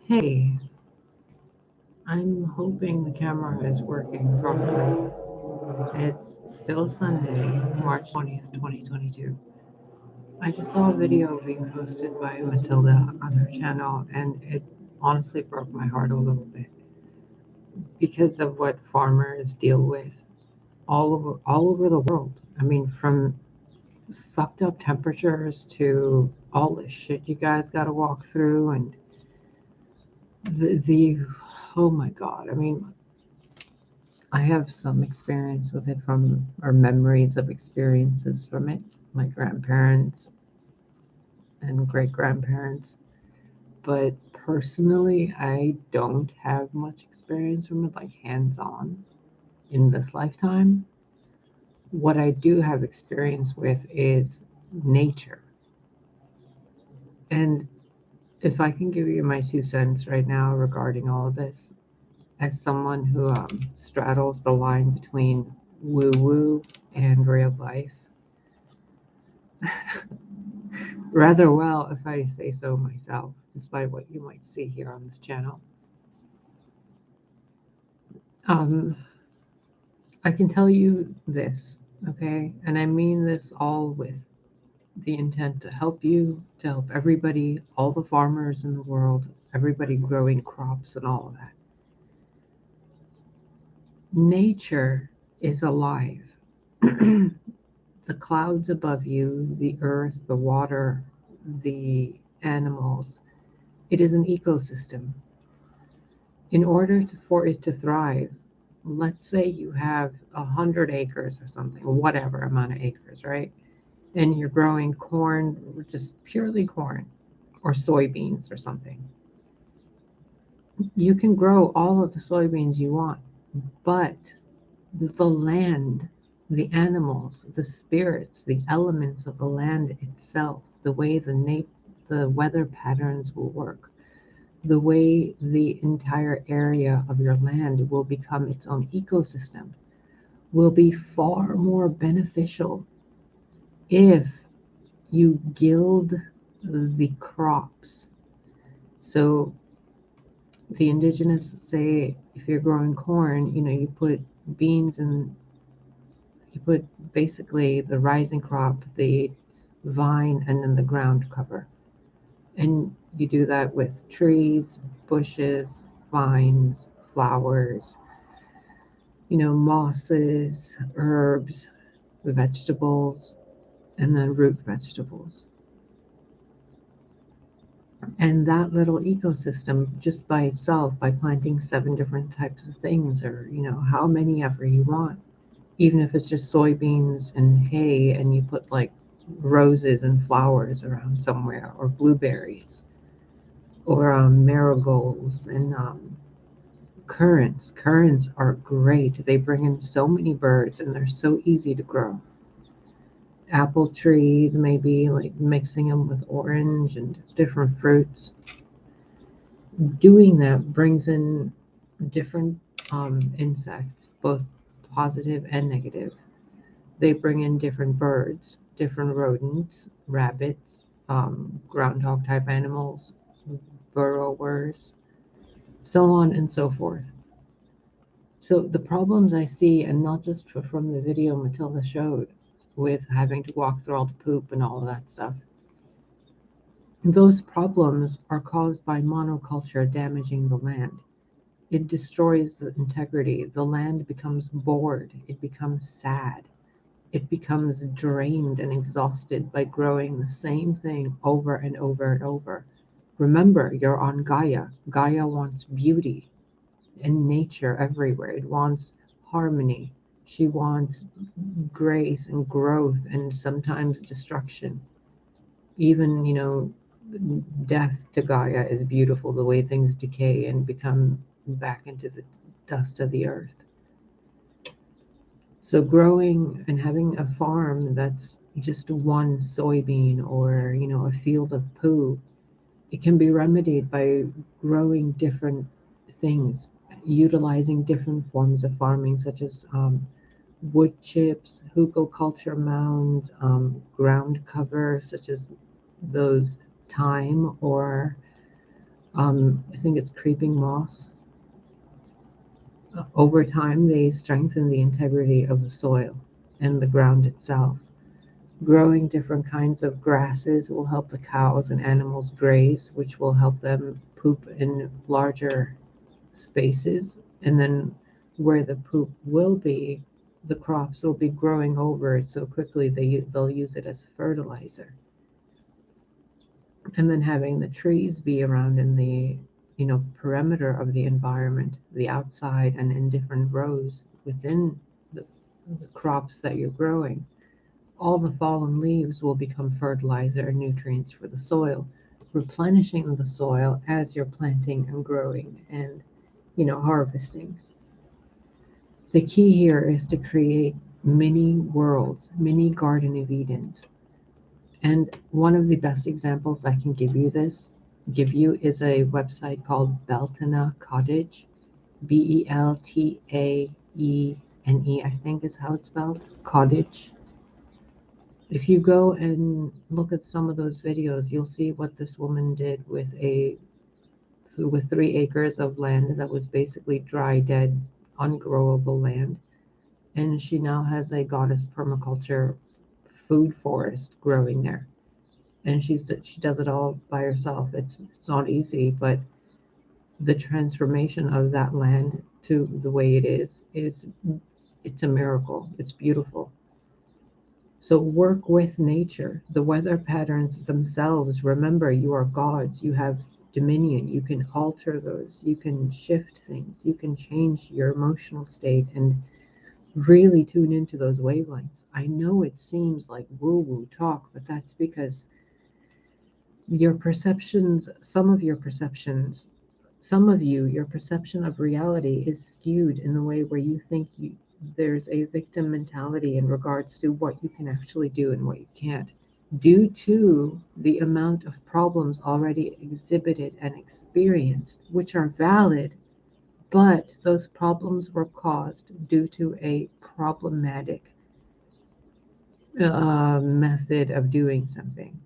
Hey, I'm hoping the camera is working properly. It's still Sunday, March 20th, 2022. I just saw a video being posted by Matilda on her channel, and it honestly broke my heart a little bit because of what farmers deal with all over the world. I mean, from fucked up temperatures to all the shit you guys got to walk through, and the oh my god. I mean, I have some experience with it or memories of experiences from it, my grandparents and great grandparents. But personally, I don't have much experience from it, like hands on in this lifetime. What I do have experience with is nature. And if I can give you my 2 cents right now regarding all of this, as someone who straddles the line between woo woo and real life, rather well, if I say so myself, despite what you might see here on this channel. Um, I can tell you this, okay? And I mean this all with the intent to help you, to help everybody, all the farmers in the world, everybody growing crops and all of that. Nature is alive. The clouds above you, the earth, the water, the animals, it is an ecosystem. In order for it to thrive, let's say you have 100 acres or something, whatever amount of acres, right? And you're growing corn, just purely corn, or soybeans or something. You can grow all of the soybeans you want, but the land, the animals, the spirits, the elements of the land itself, the way the weather patterns will work, the way the entire area of your land will become its own ecosystem will be far more beneficial if you gild the crops. So the indigenous say if you're growing corn, you put beans and you put basically the rising crop, the vine, and then the ground cover. And you do that with trees, bushes, vines, flowers, mosses, herbs, vegetables, and then root vegetables. And that little ecosystem, just by itself, by planting 7 different types of things, or how many ever you want, even if it's just soybeans and hay, and you put like roses and flowers around somewhere, or blueberries, or marigolds and currants. Currants are great. They bring in so many birds, and they're so easy to grow. Apple trees, maybe like mixing them with orange and different fruits. Doing that brings in different insects, both positive and negative. They bring in different birds, different rodents, rabbits, groundhog type animals, burrowers, so on and so forth. So the problems I see, and not just from the video Matilda showed, with having to walk through all the poop and all of that stuff, those problems are caused by monoculture damaging the land. It destroys the integrity. The land becomes bored. It becomes sad. It becomes drained and exhausted by growing the same thing over and over and over. Remember, you're on Gaia. Gaia wants beauty and nature everywhere. It wants harmony. She wants grace and growth and sometimes destruction. Even, death to Gaia is beautiful, the way things decay and become back into the dust of the earth. So growing and having a farm that's just one soybean or, a field of poo, it can be remedied by growing different things, utilizing different forms of farming, such as wood chips, hugelkultur mounds, ground cover, such as those thyme or I think it's creeping moss. Over time, they strengthen the integrity of the soil and the ground itself. Growing different kinds of grasses will help the cows and animals graze, which will help them poop in larger spaces. And then where the poop will be, the crops will be growing over it so quickly they'll use it as fertilizer. And then having the trees be around in the perimeter of the environment, the outside, and in different rows within the crops that you're growing. All the fallen leaves will become fertilizer and nutrients for the soil, replenishing the soil as you're planting and growing and harvesting. The key here is to create mini worlds, mini Garden of Edens. And one of the best examples I can give you is a website called Beltane Cottage, Beltaene, I think is how it's spelled, cottage. If you go and look at some of those videos, you'll see what this woman did with 3 acres of land that was basically dry, dead, ungrowable land. And she now has a goddess permaculture food forest growing there. And she does it all by herself. It's not easy, but the transformation of that land to the way it is it's a miracle. It's beautiful. So work with nature. The weather patterns themselves, remember, you are gods. You have dominion. You can alter those. You can shift things. You can change your emotional state and really tune into those wavelengths. I know it seems like woo-woo talk, but that's because your perceptions, some of your perception of reality is skewed in the way where you think there's a victim mentality in regards to what you can actually do and what you can't, due to the amount of problems already exhibited and experienced, which are valid, but those problems were caused due to a problematic method of doing something.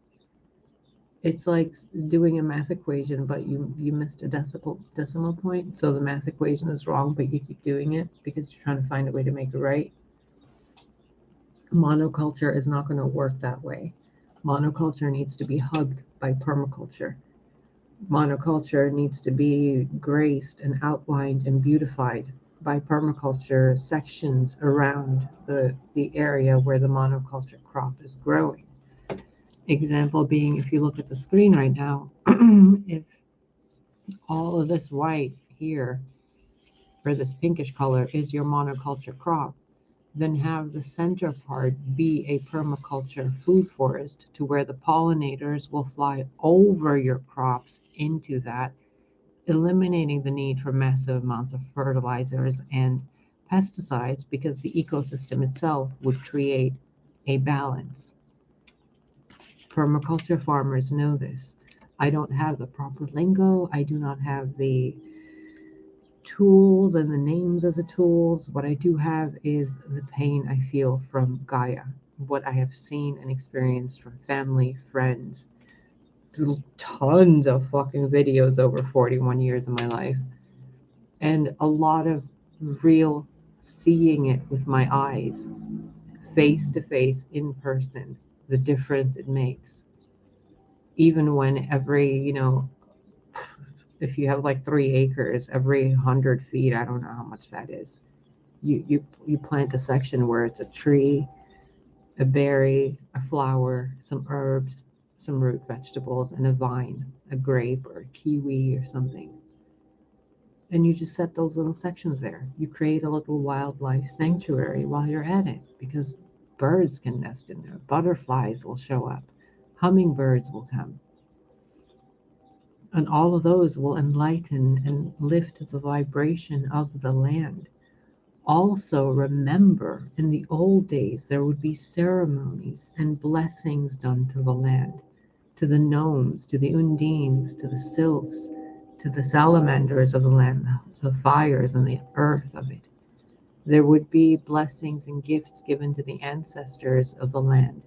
It's like doing a math equation, but you missed a decimal point, so the math equation is wrong, but you keep doing it because you're trying to find a way to make it right. Monoculture is not going to work that way. Monoculture needs to be hugged by permaculture. Monoculture needs to be graced and outlined and beautified by permaculture sections around the area where the monoculture crop is growing. Example being, if you look at the screen right now, if all of this white here, or this pinkish color, is your monoculture crop, then have the center part be a permaculture food forest to where the pollinators will fly over your crops into that, eliminating the need for massive amounts of fertilizers and pesticides because the ecosystem itself would create a balance. Permaculture farmers know this. I don't have the proper lingo. I do not have the tools and the names of the tools. What I do have is the pain I feel from Gaia, what I have seen and experienced from family, friends, through tons of fucking videos over 41 years of my life, and a lot of real seeing it with my eyes, face to face, in person, the difference it makes. Even when if you have like 3 acres, every 100 feet, I don't know how much that is, you plant a section where it's a tree, a berry, a flower, some herbs, some root vegetables, and a vine, a grape or a kiwi or something. And you just set those little sections there. You create a little wildlife sanctuary while you're at it, because birds can nest in there, butterflies will show up, hummingbirds will come. And all of those will enlighten and lift the vibration of the land. Also, remember, in the old days, there would be ceremonies and blessings done to the land, to the gnomes, to the undines, to the sylphs, to the salamanders of the land, the fires and the earth of it. There would be blessings and gifts given to the ancestors of the land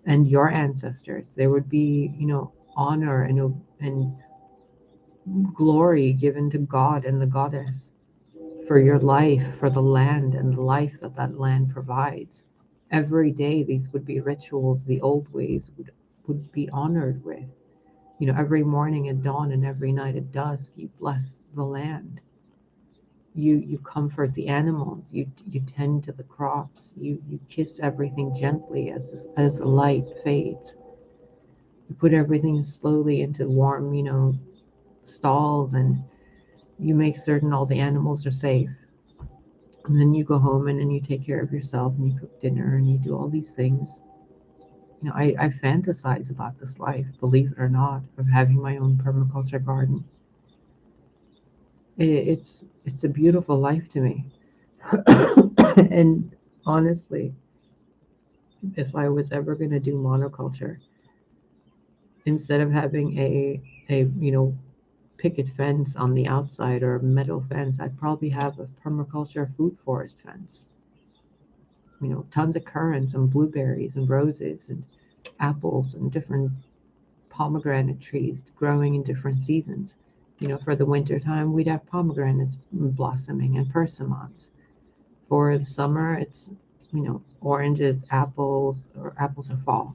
and your ancestors. There would be, honor and glory given to God and the goddess for your life, for the land and the life that that land provides. Every day, these would be rituals the old ways would be honored with. You know, every morning at dawn and every night at dusk, you bless the land. You comfort the animals. You tend to the crops. You kiss everything gently as the light fades. You put everything slowly into warm, stalls, and you make certain all the animals are safe. And then you go home and then you take care of yourself and you cook dinner and you do all these things. You know, I fantasize about this life, believe it or not, of having my own permaculture garden. It's a beautiful life to me. And honestly, if I was ever going to do monoculture, instead of having a picket fence on the outside or a metal fence, I'd probably have a permaculture food forest fence. You know, tons of currants and blueberries and roses and apples and different pomegranate trees growing in different seasons. You know, for the winter time, we'd have pomegranates blossoming and persimmons. For the summer, it's, oranges, apples, or apples are fall.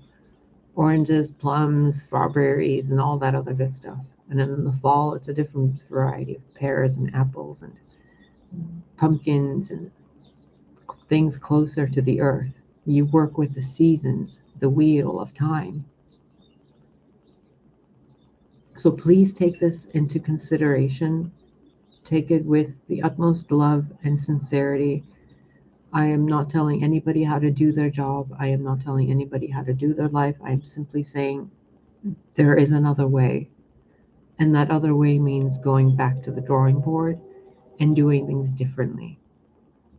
Oranges, plums, strawberries, and all that other good stuff. And then in the fall, it's a different variety of pears and apples and pumpkins and things closer to the earth. You work with the seasons, the wheel of time. So please take this into consideration. Take it with the utmost love and sincerity. I am not telling anybody how to do their job. I am not telling anybody how to do their life. I am simply saying there is another way. And that other way means going back to the drawing board and doing things differently.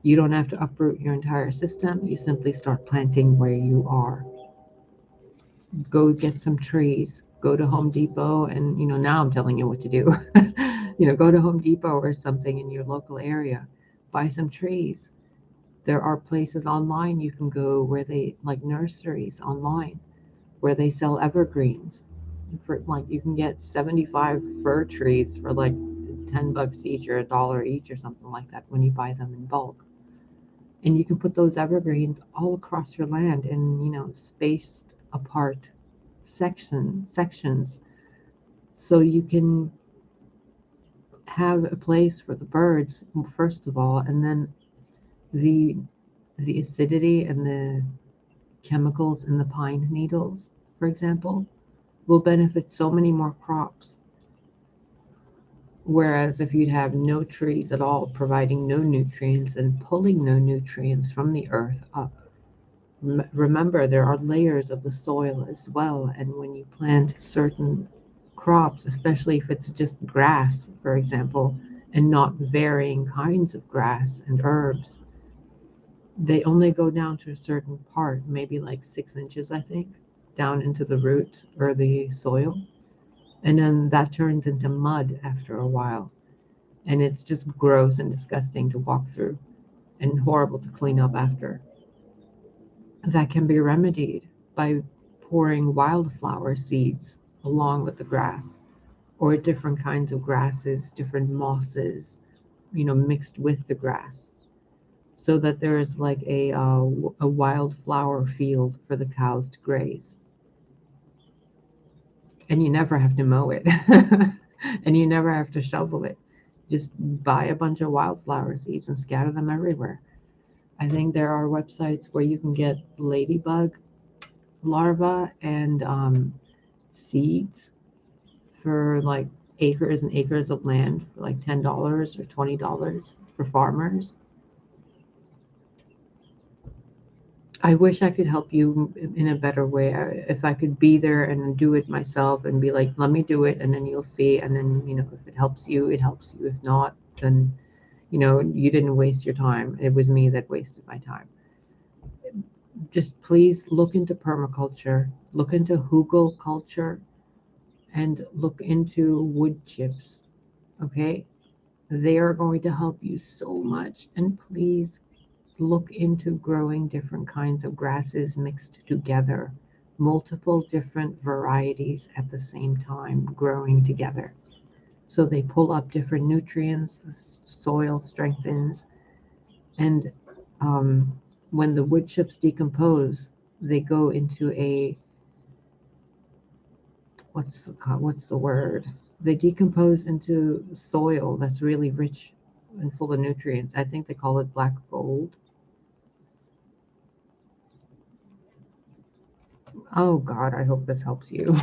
You don't have to uproot your entire system. You simply start planting where you are. Go get some trees. Go to Home Depot, and now I'm telling you what to do. Go to Home Depot or something in your local area. Buy some trees. There are places online you can go where they, like nurseries online, where they sell evergreens. For like, you can get 75 fir trees for like $10 each or $1 each or something like that when you buy them in bulk. And you can put those evergreens all across your land in, spaced apart sections, so you can have a place for the birds, first of all, and then the acidity and the chemicals in the pine needles, for example, will benefit so many more crops. Whereas if you'd have no trees at all, providing no nutrients and pulling no nutrients from the earth up. Remember, there are layers of the soil as well, and when you plant certain crops, especially if it's just grass, for example, and not varying kinds of grass and herbs, they only go down to a certain part, maybe like 6 inches, I think, down into the root or the soil. And then that turns into mud after a while. And it's just gross and disgusting to walk through and horrible to clean up after. That can be remedied by pouring wildflower seeds along with the grass, or different kinds of grasses, different mosses, mixed with the grass, so that there is like a wildflower field for the cows to graze. And you never have to mow it. And you never have to shovel it. Just buy a bunch of wildflower seeds and scatter them everywhere. I think there are websites where you can get ladybug larvae and seeds for like acres and acres of land for like $10 or $20 for farmers. I wish I could help you in a better way. If I could be there and do it myself and be like, let me do it, and then you'll see. And then, if it helps you, it helps you. If not, then, you didn't waste your time. It was me that wasted my time. Just please look into permaculture, look into hugel culture, and look into wood chips. Okay? They are going to help you so much. And please look into growing different kinds of grasses mixed together, multiple different varieties at the same time growing together. So they pull up different nutrients, the soil strengthens, and when the wood chips decompose, they go into a, what's the word? They decompose into soil that's really rich and full of nutrients. I think they call it black gold. Oh God, I hope this helps you.